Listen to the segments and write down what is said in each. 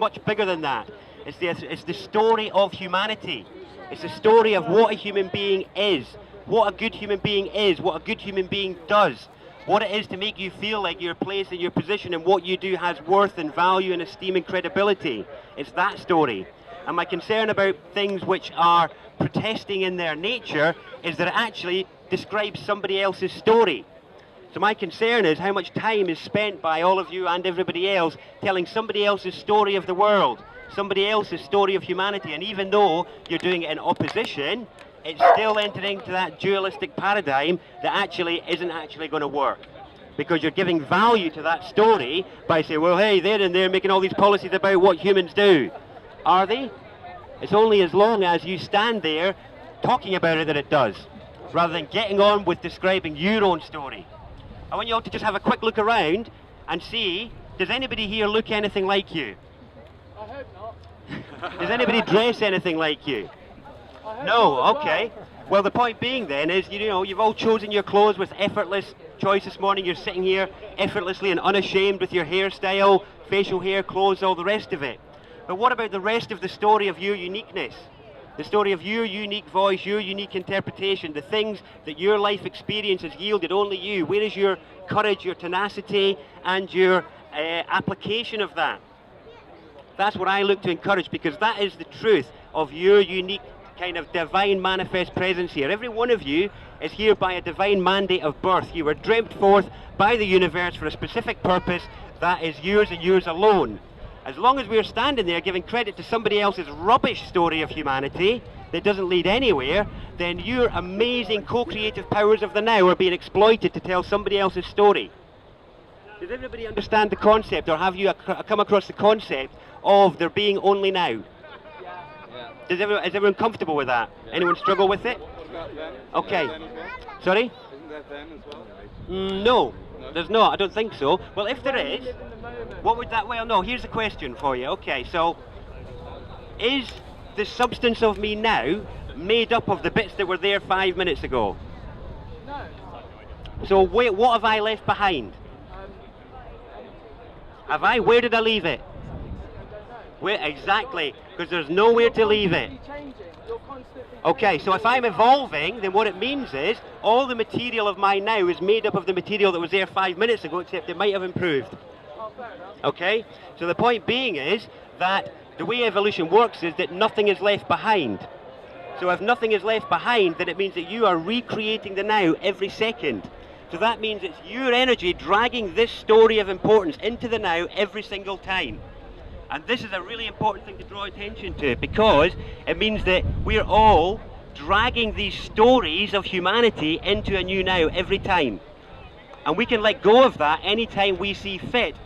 much bigger than that. It's the story of humanity. It's the story of what a human being is, what a good human being is, what a good human being does, what it is to make you feel like your place and your position and what you do has worth and value and esteem and credibility. It's that story. And my concern about things which are protesting in their nature is that it actually describes somebody else's story. So my concern is how much time is spent by all of you and everybody else telling somebody else's story of the world, somebody else's story of humanity, and even though you're doing it in opposition, it's still entering into that dualistic paradigm that actually isn't actually going to work. Because you're giving value to that story by saying, well, hey, they're in there making all these policies about what humans do. Are they? It's only as long as you stand there talking about it that it does, rather than getting on with describing your own story. I want you all to just have a quick look around and see, does anybody here look anything like you? I hope not. Does anybody dress anything like you? No, okay. Well, the point being then is, you know, you've all chosen your clothes with effortless choice this morning. You're sitting here effortlessly and unashamed with your hairstyle, facial hair, clothes, all the rest of it. But what about the rest of the story of your uniqueness? The story of your unique voice, your unique interpretation, the things that your life experience has yielded, only you. Where is your courage, your tenacity, and your application of that? That's what I look to encourage, because that is the truth of your unique kind of divine manifest presence here. Every one of you is here by a divine mandate of birth. You were dreamt forth by the universe for a specific purpose that is yours and yours alone. As long as we're standing there giving credit to somebody else's rubbish story of humanity that doesn't lead anywhere, then your amazing co-creative powers of the now are being exploited to tell somebody else's story. Does everybody understand the concept, or have you come across the concept of there being only now? Is everyone comfortable with that? Yeah. Anyone struggle with it? What about them? Okay. Sorry? Isn't there them as well? No, there's not. I don't think so. Well, if there is, what would that... Well, no, here's the question for you. Okay, so is the substance of me now made up of the bits that were there 5 minutes ago? No. So wait, what have I left behind? Have I? Where did I leave it? Where exactly? Because there's nowhere to leave it. Okay, so if I'm evolving, then what it means is all the material of my now is made up of the material that was there 5 minutes ago, except it might have improved. Okay? So the point being is that the way evolution works is that nothing is left behind. So if nothing is left behind, then it means that you are recreating the now every second. So that means it's your energy dragging this story of importance into the now every single time. And this is a really important thing to draw attention to, because it means that we're all dragging these stories of humanity into a new now every time. And we can let go of that anytime we see fit,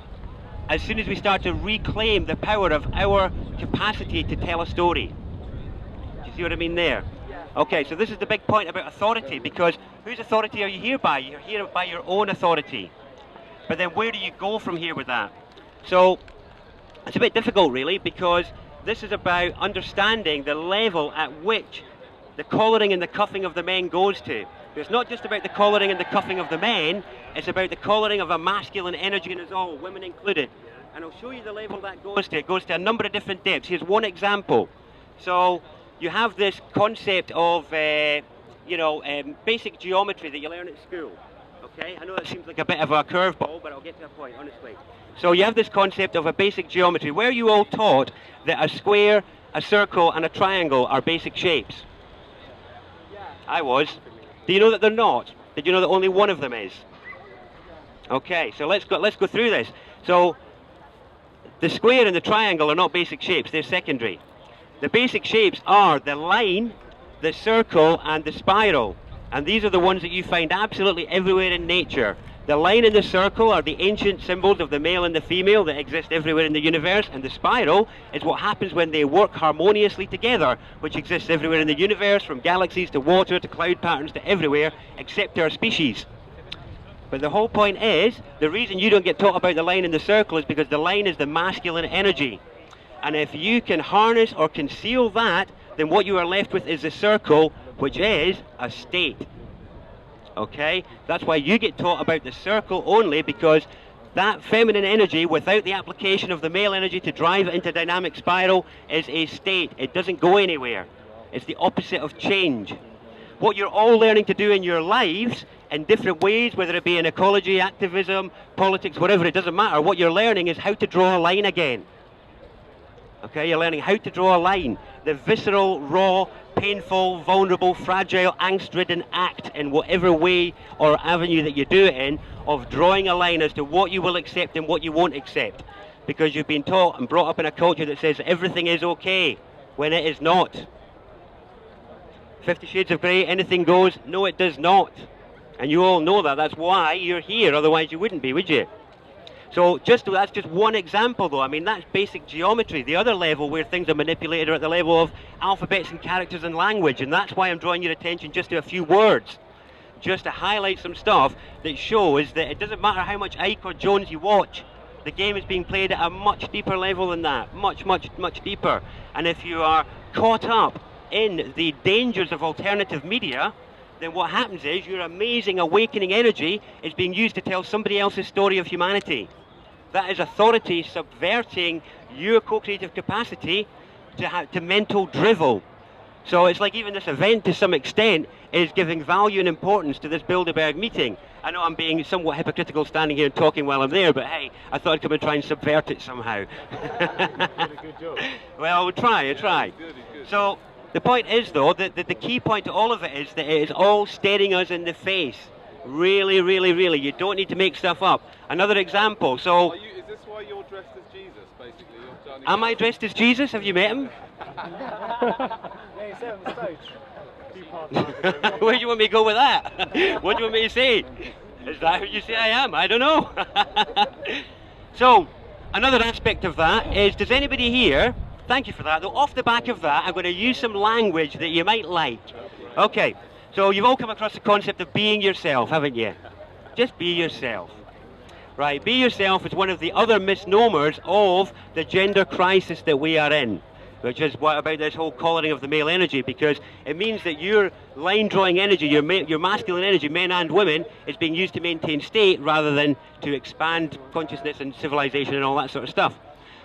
as soon as we start to reclaim the power of our capacity to tell a story. Do you see what I mean there? Okay, so this is the big point about authority, because whose authority are you here by? You're here by your own authority. But then where do you go from here with that? So it's a bit difficult, really, because this is about understanding the level at which the collaring and the cuffing of the men goes to. It's not just about the collaring and the cuffing of the men, it's about the collaring of a masculine energy in us all, women included. And I'll show you the level that goes to. It goes to a number of different depths. Here's one example. So you have this concept of, basic geometry that you learn at school. Okay, I know that seems like a bit of a curveball, but I'll get to a point, honestly. So you have this concept of a basic geometry. Where you all taught that a square, a circle, and a triangle are basic shapes? Yeah. I was. Do you know that they're not? Did you know that only one of them is? Okay, so let's go through this. So the square and the triangle are not basic shapes, they're secondary. The basic shapes are the line, the circle, and the spiral. And these are the ones that you find absolutely everywhere in nature. The line and the circle are the ancient symbols of the male and the female that exist everywhere in the universe, and the spiral is what happens when they work harmoniously together, which exists everywhere in the universe, from galaxies to water to cloud patterns to everywhere, except our species. But the whole point is, the reason you don't get taught about the line and the circle is because the line is the masculine energy. And if you can harness or conceal that, then what you are left with is the circle, which is a state. Okay? That's why you get taught about the circle only, because That feminine energy, without the application of the male energy to drive it into a dynamic spiral, is a state. It doesn't go anywhere. It's the opposite of change. What you're all learning to do in your lives in different ways, whether it be in ecology, activism, politics, whatever, it doesn't matter. What you're learning is how to draw a line again. Okay, you're learning how to draw a line. The visceral, raw, painful, vulnerable, fragile, angst-ridden act in whatever way or avenue that you do it in, of drawing a line as to what you will accept and what you won't accept. Because you've been taught and brought up in a culture that says everything is okay, when it is not. 50 Shades of Grey, anything goes. No, it does not. And you all know that. That's why you're here, otherwise you wouldn't be, would you? So that's just one example, though. I mean, that's basic geometry. The other level where things are manipulated are at the level of alphabets and characters and language, and that's why I'm drawing your attention just to a few words, just to highlight some stuff that shows that it doesn't matter how much Ike or Jones you watch, the game is being played at a much deeper level than that, much, much, much deeper. And if you are caught up in the dangers of alternative media, then what happens is your amazing awakening energy is being used to tell somebody else's story of humanity. That is authority subverting your co-creative capacity to mental drivel. So it's like even this event to some extent is giving value and importance to this Bilderberg meeting. I know I'm being somewhat hypocritical standing here and talking while I'm there, but hey, I thought I'd come and try and subvert it somehow. Good job. Well, we'll try. Good. So the point is, though, that the key point to all of it is that it is all staring us in the face. Really, really, really. You don't need to make stuff up. Another example. So, is this why you're dressed as Jesus, basically? Am I dressed as Jesus? Have you met him? Yeah, he's there on the stage. Where do you want me to go with that? What do you want me to say? Is that who you say I am? I don't know. So, another aspect of that is, does anybody here, thank you for that, though off the back of that, I'm going to use some language that you might like. Okay. So you've all come across the concept of being yourself, haven't you? Just be yourself. Right, be yourself is one of the other misnomers of the gender crisis that we are in, which is what about this whole collaring of the male energy, because it means that your line drawing energy, your masculine energy, men and women, is being used to maintain state rather than to expand consciousness and civilization and all that sort of stuff.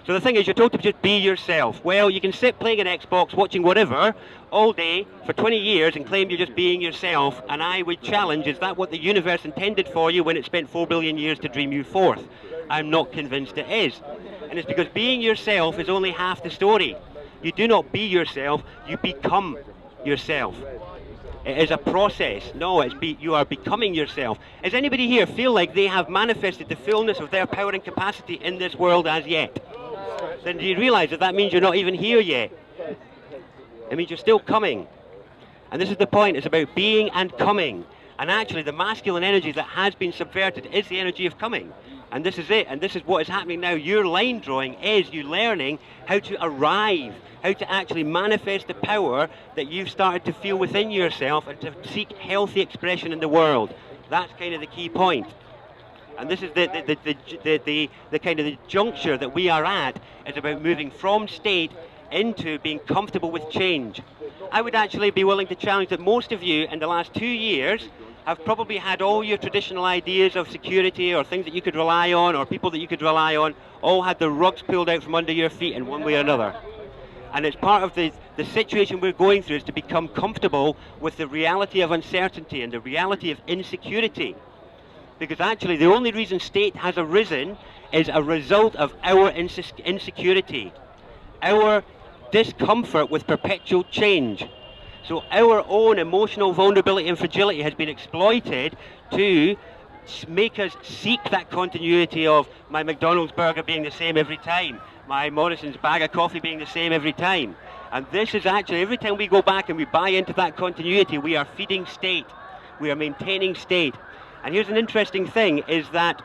So the thing is, you're told to just be yourself. Well, you can sit playing an Xbox, watching whatever, all day for 20 years and claim you're just being yourself, and I would challenge, is that what the universe intended for you when it spent 4 billion years to dream you forth? I'm not convinced it is. And it's because being yourself is only half the story. You do not be yourself, you become yourself. It is a process. No, you are becoming yourself. Does anybody here feel like they have manifested the fullness of their power and capacity in this world as yet? Then do you realize that means you're not even here yet? It means you're still coming. And this is the point. It's about being and coming. And actually, the masculine energy that has been subverted is the energy of coming. And this is it. And this is what is happening now. Your line drawing is you learning how to arrive, how to actually manifest the power that you've started to feel within yourself and to seek healthy expression in the world. That's kind of the key point. And this is the kind of the juncture that we are at. Is about moving from state into being comfortable with change. I would actually be willing to challenge that most of you in the last 2 years have probably had all your traditional ideas of security or things that you could rely on or people that you could rely on, all had the rugs pulled out from under your feet in one way or another. And it's part of the situation we're going through is to become comfortable with the reality of uncertainty and the reality of insecurity. Because actually the only reason state has arisen is a result of our insecurity, our discomfort with perpetual change. So our own emotional vulnerability and fragility has been exploited to make us seek that continuity of my McDonald's burger being the same every time, my Morrison's bag of coffee being the same every time. And this is actually, every time we go back and we buy into that continuity, we are feeding state, we are maintaining state. And here's an interesting thing, is that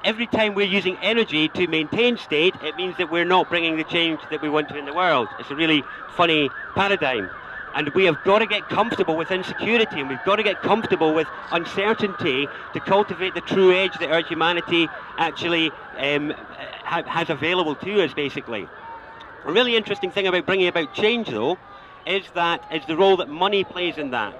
every time we're using energy to maintain state, it means that we're not bringing the change that we want to in the world. It's a really funny paradigm. And we have got to get comfortable with insecurity, and we've got to get comfortable with uncertainty to cultivate the true edge that our humanity actually has available to us, basically. A really interesting thing about bringing about change, though, is the role that money plays in that.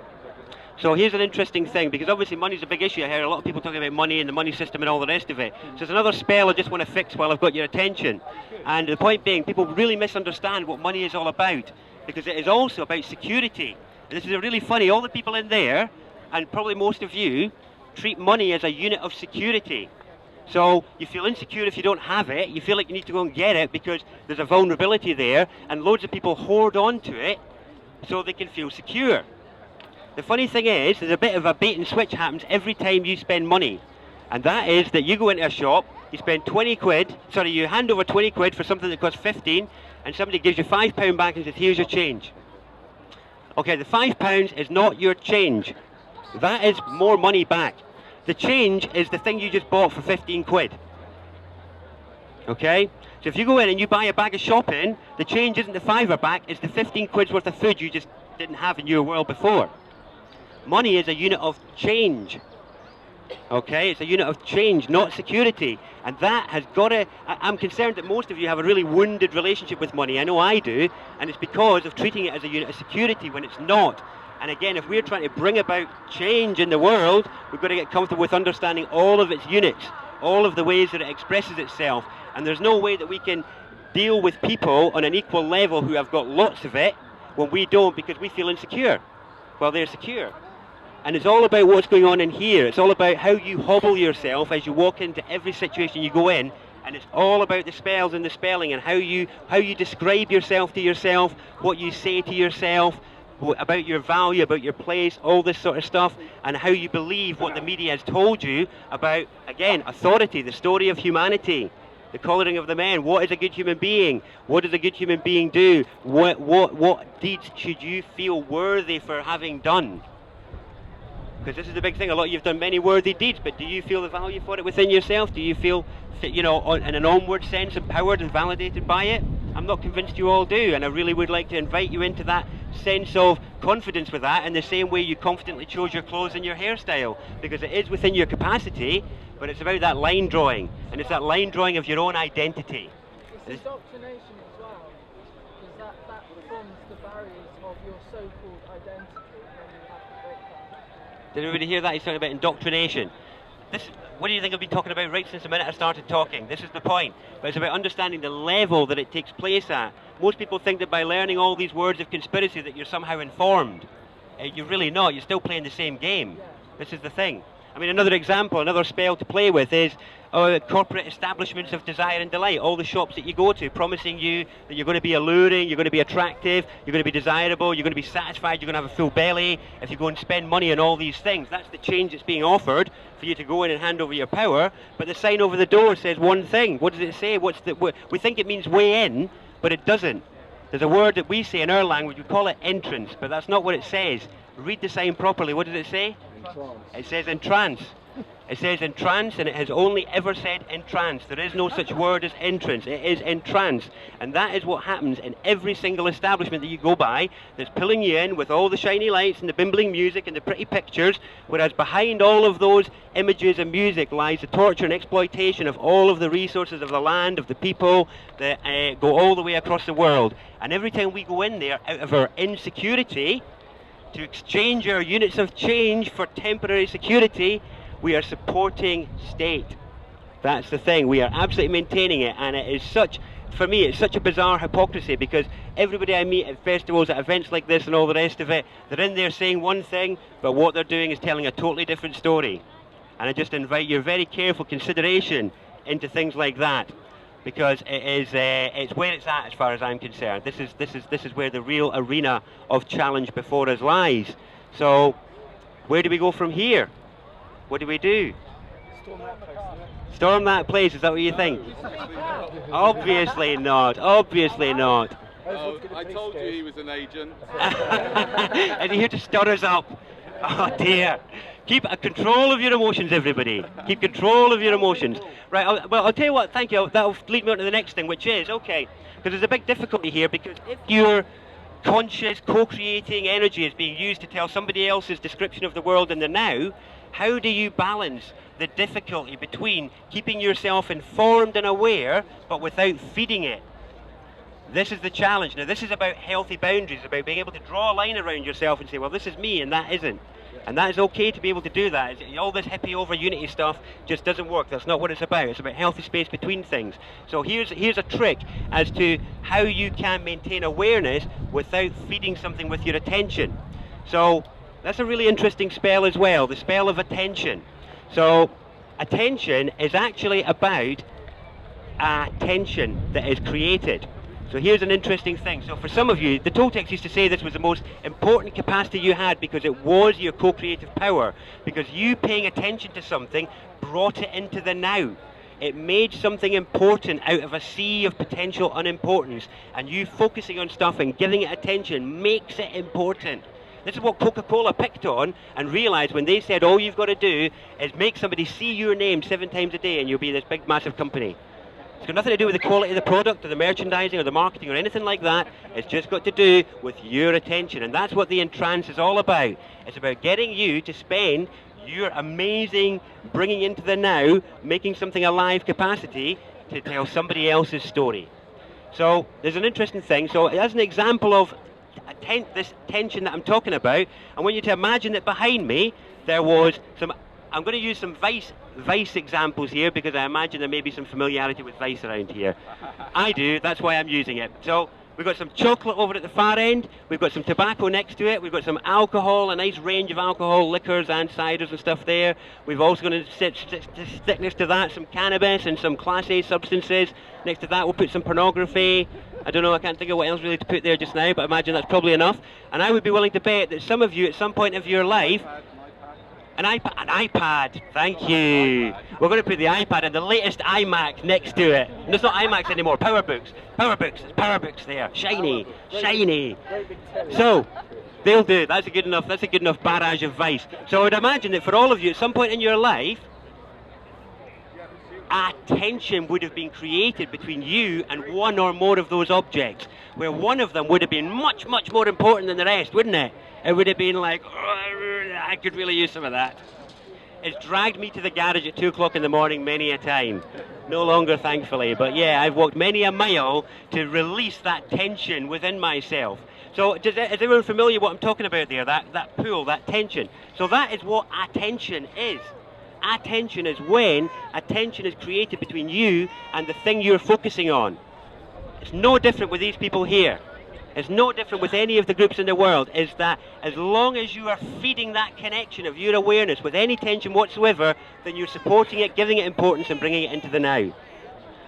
So here's an interesting thing, because obviously money's a big issue. I hear a lot of people talking about money and the money system and all the rest of it. So there's another spell I just want to fix while I've got your attention. And the point being, people really misunderstand what money is all about, because it is also about security. And this is really funny. All the people in there, and probably most of you, treat money as a unit of security. So you feel insecure if you don't have it. You feel like you need to go and get it because there's a vulnerability there, and loads of people hoard on to it so they can feel secure. The funny thing is, there's a bit of a bait and switch happens every time you spend money. And that is that you go into a shop, you spend 20 quid, sorry, you hand over 20 quid for something that costs 15, and somebody gives you £5 back and says, here's your change. Okay, the £5 is not your change. That is more money back. The change is the thing you just bought for 15 quid. Okay? So if you go in and you buy a bag of shopping, the change isn't the £5 back, it's the 15 quid's worth of food you just didn't have in your world before. Money is a unit of change. Okay, it's a unit of change, not security. And that has got to... I'm concerned that most of you have a really wounded relationship with money. I know I do. And it's because of treating it as a unit of security when it's not. And again, if we're trying to bring about change in the world, we've got to get comfortable with understanding all of its units, all of the ways that it expresses itself. And there's no way that we can deal with people on an equal level who have got lots of it when we don't, because we feel insecure while they're secure. And it's all about what's going on in here. It's all about how you hobble yourself as you walk into every situation you go in. And it's all about the spells and the spelling and how you describe yourself to yourself, what you say to yourself, about your value, about your place, all this sort of stuff, and how you believe what the media has told you about, again, authority, the story of humanity, the colouring of the men. What is a good human being? What does a good human being do? What deeds should you feel worthy for having done? Because this is the big thing. A lot of you've done many worthy deeds, but do you feel the value for it within yourself? Do you feel, you know, in an onward sense, empowered and validated by it? I'm not convinced you all do, and I really would like to invite you into that sense of confidence with that, in the same way you confidently chose your clothes and your hairstyle, because it is within your capacity, but it's about that line drawing, and it's that line drawing of your own identity. It's indoctrination as well, because that forms the barriers of your so-called identity, and you have to break that. Did everybody hear that? He's talking about indoctrination. What do you think I've been talking about right since the minute I started talking? This is the point. But it's about understanding the level that it takes place at. Most people think that by learning all these words of conspiracy that you're somehow informed. You're really not. You're still playing the same game. This is the thing. I mean, another example, another spell to play with is corporate establishments of desire and delight. All the shops that you go to promising you that you're going to be alluring, you're going to be attractive, you're going to be desirable, you're going to be satisfied, you're going to have a full belly if you go and spend money on all these things. That's the change that's being offered for you to go in and hand over your power. But the sign over the door says one thing. What does it say? We think it means way in, but it doesn't. There's a word that we say in our language, we call it entrance, but that's not what it says. Read the sign properly. What does it say? Entrance. It says entrance. It says entrance, and it has only ever said entrance. There is no such word as entrance. It is entrance. And that is what happens in every single establishment that you go by that's pulling you in with all the shiny lights and the bimbling music and the pretty pictures, whereas behind all of those images and music lies the torture and exploitation of all of the resources of the land, of the people that go all the way across the world. And every time we go in there out of our insecurity to exchange our units of change for temporary security, we are supporting state. That's the thing. We are absolutely maintaining it, and it is such, for me, it's such a bizarre hypocrisy, because everybody I meet at festivals, at events like this and all the rest of it, they're in there saying one thing, but what they're doing is telling a totally different story. And I just invite your very careful consideration into things like that, because it's where it's at as far as I'm concerned. This is where the real arena of challenge before us lies. So where do we go from here? What do we do? Storm that place, isn't it? Storm that place, is that what you think? Obviously not. Obviously not. I told you he was an agent. And you're here to stir us up. Oh dear. Keep control of your emotions, everybody. Keep control of your emotions. Right, I'll tell you what, thank you. That'll lead me on to the next thing, which is, okay, because there's a big difficulty here, because if your conscious, co-creating energy is being used to tell somebody else's description of the world in the now, how do you balance the difficulty between keeping yourself informed and aware, but without feeding it? This is the challenge. Now, this is about healthy boundaries, about being able to draw a line around yourself and say, well, this is me and that isn't. And that is okay to be able to do that. All this hippie over unity stuff just doesn't work. That's not what it's about. It's about healthy space between things. So here's a trick as to how you can maintain awareness without feeding something with your attention. So that's a really interesting spell as well, the spell of attention. So attention is actually about attention that is created. So here's an interesting thing. So for some of you, the Toltecs used to say this was the most important capacity you had because it was your co-creative power. Because you paying attention to something brought it into the now. It made something important out of a sea of potential unimportance. And you focusing on stuff and giving it attention makes it important. This is what Coca-Cola picked on and realized when they said all you've got to do is make somebody see your name 7 times a day and you'll be this big massive company. It's got nothing to do with the quality of the product or the merchandising or the marketing or anything like that. It's just got to do with your attention. And that's what the entrance is all about. It's about getting you to spend your amazing bringing into the now, making something alive capacity to tell somebody else's story. So there's an interesting thing. So as an example of this tension that I'm talking about, I want you to imagine that behind me there was some, I'm going to use some Vice examples here because I imagine there may be some familiarity with Vice around here. I do, that's why I'm using it. So we've got some chocolate over at the far end, we've got some tobacco next to it, we've got some alcohol, a nice range of alcohol, liquors and ciders and stuff there. We've also going to stick next to that some cannabis and some Class A substances. Next to that we'll put some pornography. I don't know, I can't think of what else really to put there just now, but I imagine that's probably enough. And I would be willing to bet that some of you at some point of your life, an iPad, thank you. We're going to put the iPad and the latest iMac next to it. And it's not iMacs anymore, PowerBooks. PowerBooks, there's PowerBooks there. Shiny, shiny. So, they'll do. That's a good enough barrage of Vice. So I would imagine that for all of you at some point in your life, attention would have been created between you and one or more of those objects, where one of them would have been much, much more important than the rest, wouldn't it? It would have been like, oh, I could really use some of that. It's dragged me to the garage at 2 o'clock in the morning many a time. No longer, thankfully, but yeah, I've walked many a mile to release that tension within myself. So is everyone familiar what I'm talking about there, that pull, that tension? So that is what attention is. Attention is when attention is created between you and the thing you're focusing on. It's no different with these people here. It's no different with any of the groups in the world, is that as long as you are feeding that connection of your awareness with any tension whatsoever, then you're supporting it, giving it importance and bringing it into the now.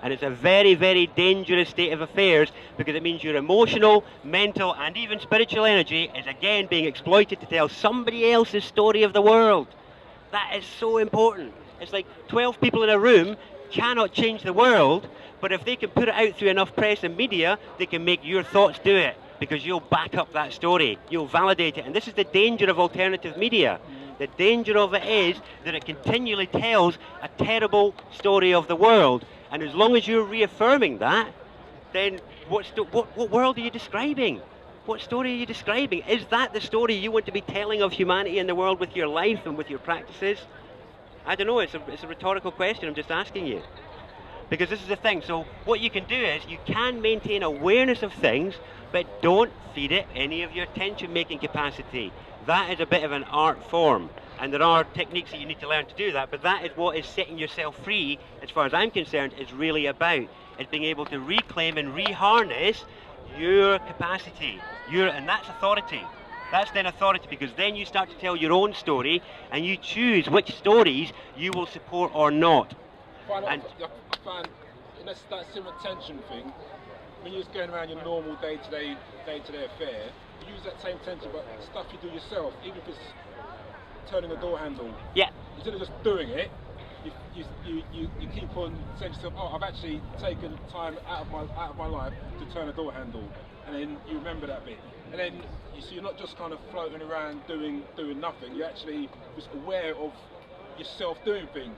And it's a very, very dangerous state of affairs because it means your emotional, mental and even spiritual energy is again being exploited to tell somebody else's story of the world. That is so important. It's like 12 people in a room cannot change the world, but if they can put it out through enough press and media, they can make your thoughts do it because you'll back up that story. You'll validate it. And this is the danger of alternative media. The danger of it is that it continually tells a terrible story of the world. And as long as you're reaffirming that, then what world are you describing? What story are you describing? Is that the story you want to be telling of humanity and the world with your life and with your practices? I don't know, it's a rhetorical question, I'm just asking you. Because this is the thing, so what you can do is you can maintain awareness of things, but don't feed it any of your attention-making capacity. That is a bit of an art form, and there are techniques that you need to learn to do that, but that is what is setting yourself free, as far as I'm concerned, is really about. It's being able to reclaim and reharness your capacity, and that's authority. That's then authority, because then you start to tell your own story and you choose which stories you will support or not. I find that similar tension thing, when you're just going around your normal day-to-day affair, you use that same tension, but stuff you do yourself, even if it's turning the door handle. Yeah. Instead of just doing it, you keep on saying to yourself, oh, I've actually taken time out of my life to turn a door handle, and then you remember that bit, and then so you're not just kind of floating around doing nothing. You're actually just aware of yourself doing things,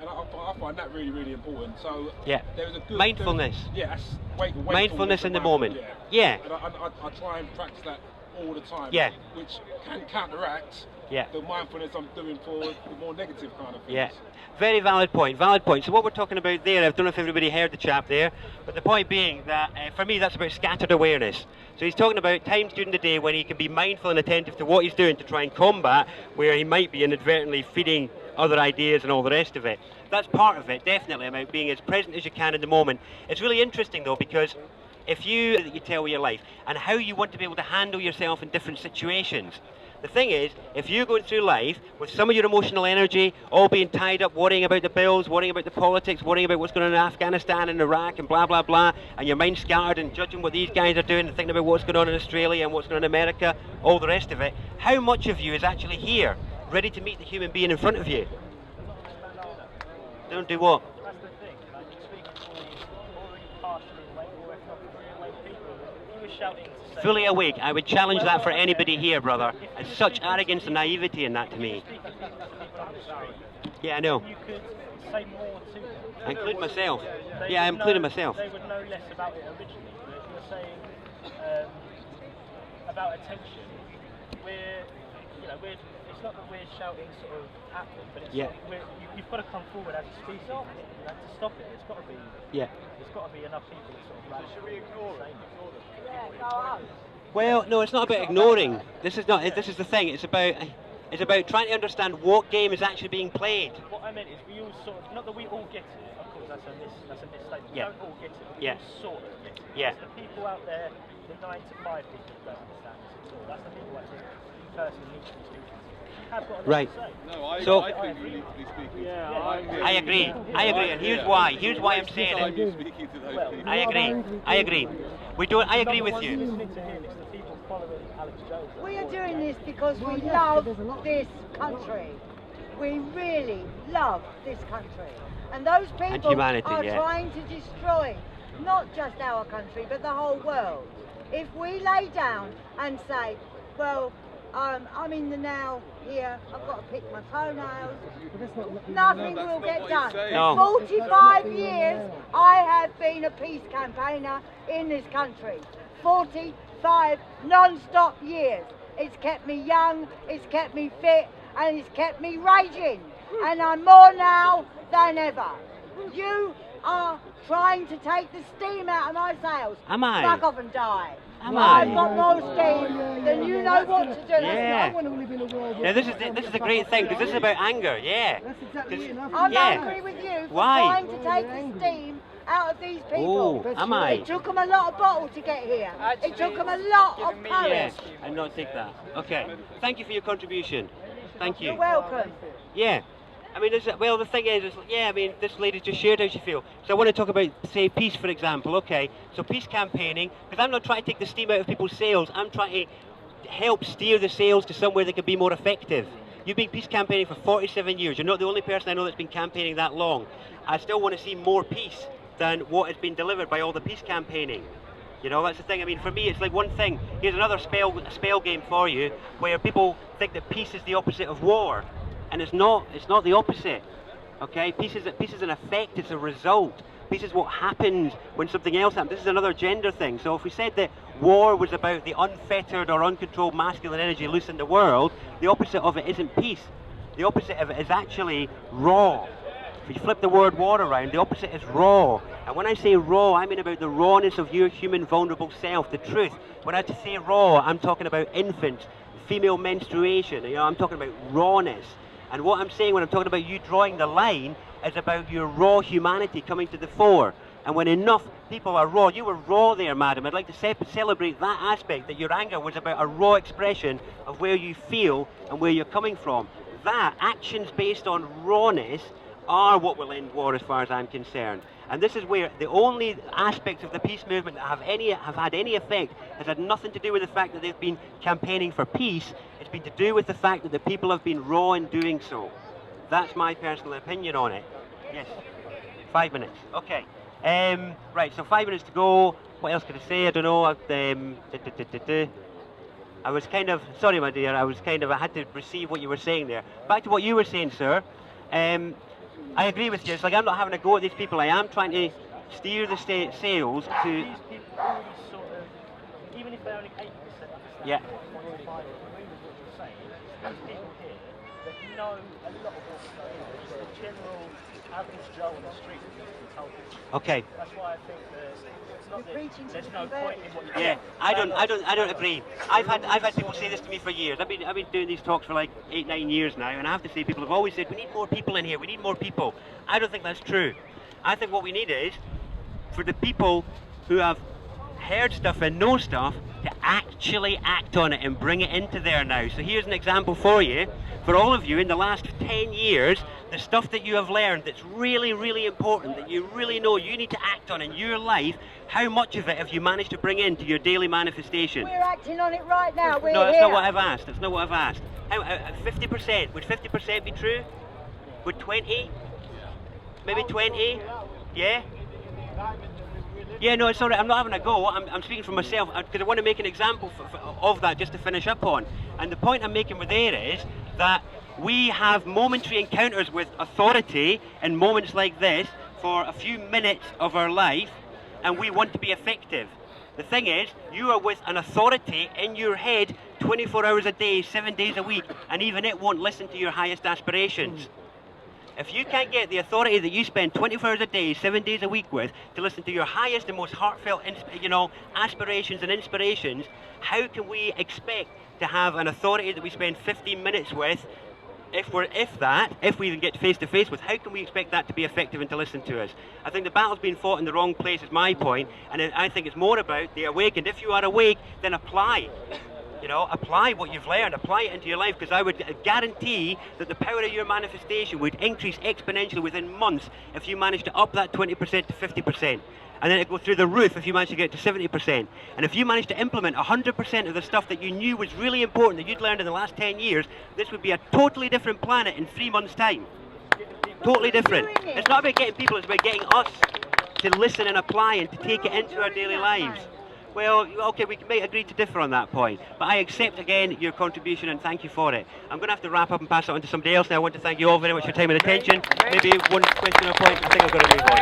and I find that really, really important. So yeah, there's a good mindfulness. Yeah, that's mindfulness in the moment. Yeah. And I try and practice that all the time. Yeah. Which can counteract the mindfulness I'm doing for the more negative kind of things. Yeah. Very valid point, valid point. So what we're talking about there, I don't know if everybody heard the chap there, but the point being that for me that's about scattered awareness. So he's talking about times during the day when he can be mindful and attentive to what he's doing to try and combat where he might be inadvertently feeding other ideas and all the rest of it. That's part of it, definitely, about being as present as you can in the moment. It's really interesting though, because if you tell with your life and how you want to be able to handle yourself in different situations. The thing is, if you're going through life with some of your emotional energy all being tied up worrying about the bills, worrying about the politics, worrying about what's going on in Afghanistan and Iraq and blah, blah, blah, and your mind scattered and judging what these guys are doing and thinking about what's going on in Australia and what's going on in America, all the rest of it, how much of you is actually here, ready to meet the human being in front of you? Don't do what? That's the thing, like speaking for already partially awake or if not fully awake people, he was shouting to say... Fully awake, I would challenge that for anybody here, brother. There's such arrogance and naivety in that to me. Yeah, I know. You could say more to them. I include myself. Yeah, I included myself. They would know less about it originally, but if you're saying about attention, it's not that we're shouting sort of at them, but it's like you've got to come forward as a species. You have to stop it. It's got to be. There's got to be enough people that sort of rally. Should we ignore them? Yeah, go on. Well, no, it's not about ignoring. This is not. This is the thing. It's about trying to understand what game is actually being played. What I meant is we all sort of, not that we all get it. Of course, that's a misstatement. We don't all get it. But we all sort of get it. Yeah. It's the people out there, the 9 to 5 people that don't understand this at all. That's the people I think you personally need to be speaking to. Right. No, I think you need to be speaking. Yeah, I agree, and here's why I'm saying it. You speaking to those people. I agree. I agree with you. We are doing this because we love this country. We really love this country. And those people are trying to destroy not just our country, but the whole world. If we lay down and say, well, I'm in the now here, I've got to pick my toenails, nothing will get done. No. 45 years I have been a peace campaigner in this country. 45 non-stop years. It's kept me young, it's kept me fit, and it's kept me raging. And I'm more now than ever. You are trying to take the steam out of my sails. Am I? Fuck off and die. Am I? I've got more steam than you know what to do. Yeah. I want to live in a world. Now this is the great thing, because this is about anger. Yeah. That's exactly enough. I'm angry with you for Why? trying to take the steam out of these people. Oh, am I? It took them a lot of bottle to get here. It took them a lot of courage. Yeah, I'll not take that. Okay. Thank you for your contribution. Thank you. You're welcome. Yeah. I mean, the thing is, this lady just shared how she feels. So I want to talk about, say, peace, for example. Okay, so peace campaigning, because I'm not trying to take the steam out of people's sails. I'm trying to help steer the sails to somewhere that can be more effective. You've been peace campaigning for 47 years. You're not the only person I know that's been campaigning that long. I still want to see more peace than what has been delivered by all the peace campaigning. You know, that's the thing. I mean, for me, it's like one thing. Here's another spell game for you, where people think that peace is the opposite of war. And it's not the opposite, okay? Peace is an effect, it's a result. Peace is what happens when something else happens. This is another gender thing. So if we said that war was about the unfettered or uncontrolled masculine energy loose in the world, the opposite of it isn't peace. The opposite of it is actually raw. If you flip the word war around, the opposite is raw. And when I say raw, I mean about the rawness of your human vulnerable self, the truth. When I say raw, I'm talking about infants, female menstruation, I'm talking about rawness. And what I'm saying when I'm talking about you drawing the line is about your raw humanity coming to the fore. And when enough people are raw, you were raw there, madam. I'd like to celebrate that aspect, that your anger was about a raw expression of where you feel and where you're coming from. That, actions based on rawness, are what will end war as far as I'm concerned. And this is where the only aspects of the peace movement that have had any effect has had nothing to do with the fact that they've been campaigning for peace. It's been to do with the fact that the people have been raw in doing so. That's my personal opinion on it. Yes. 5 minutes. Okay. Right, so 5 minutes to go. What else could I say? I don't know. I was kind of, sorry my dear, I had to receive what you were saying there. Back to what you were saying, sir. I agree with you. It's like I'm not having a go at these people. I am trying to steer the sails to... These people already sort of, even if they're only 80% understand Yeah. what you're saying, there's people here that know a lot of what's going on. It's the general average Joe on the street that needs to be told this. Okay. That's why I think there's no point in what you're Yeah, doing. I don't agree. I've had people say this to me for years. I've been doing these talks for like 8-9 years now, and I have to say people have always said we need more people in here. We need more people. I don't think that's true. I think what we need is for the people who have heard stuff and know stuff to actually act on it and bring it into there now. So here's an example for you. For all of you in the last 10 years, the stuff that you have learned that's really, really important, that you really know you need to act on in your life, how much of it have you managed to bring into your daily manifestation? We're acting on it right now. We're No, that's here. not what I've asked. That's not what I've asked. 50%. Would 50% be true? Would 20? Maybe 20? Yeah? Yeah, no, it's all right. I'm not having a go. I'm speaking for myself because I want to make an example of that just to finish up on. And the point I'm making with there is that we have momentary encounters with authority in moments like this for a few minutes of our life, and we want to be effective. The thing is, you are with an authority in your head 24 hours a day, 7 days a week, and even it won't listen to your highest aspirations. If you can't get the authority that you spend 24 hours a day, 7 days a week with, to listen to your highest and most heartfelt, aspirations and inspirations, how can we expect to have an authority that we spend 15 minutes with, if we even get face to face with, how can we expect that to be effective and to listen to us? I think the battle's been fought in the wrong place is my point, and I think it's more about the awakened. If you are awake, then apply. Apply what you've learned, apply it into your life, because I would guarantee that the power of your manifestation would increase exponentially within months if you managed to up that 20% to 50%. And then it'd go through the roof if you managed to get to 70%. And if you managed to implement 100% of the stuff that you knew was really important that you'd learned in the last 10 years, this would be a totally different planet in 3 months' time. Totally different. It's not about getting people, it's about getting us to listen and apply and to take it into our daily lives. Well, okay, we may agree to differ on that point, but I accept again your contribution and thank you for it. I'm going to have to wrap up and pass it on to somebody else now. I want to thank you all very much for your time and attention. Maybe one question or point. I think I've got to move on.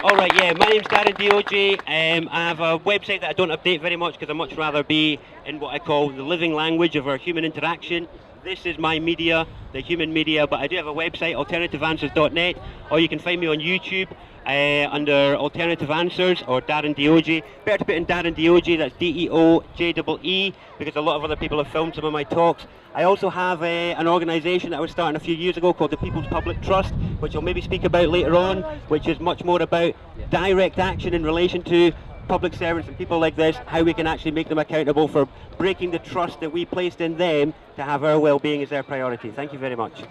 All right, yeah, my name's Darren Deojee. I have a website that I don't update very much because I'd much rather be in what I call the living language of our human interaction. This is my media, the human media, but I do have a website, alternativeanswers.net, or you can find me on YouTube under Alternative Answers or Darren Deojee. Better to put in Darren Deojee, that's D-E-O-J-E-E, because a lot of other people have filmed some of my talks. I also have an organisation that I was starting a few years ago called the People's Public Trust, which I'll maybe speak about later on, which is much more about direct action in relation to public servants and people like this, how we can actually make them accountable for breaking the trust that we placed in them to have our well-being as their priority. Thank you very much.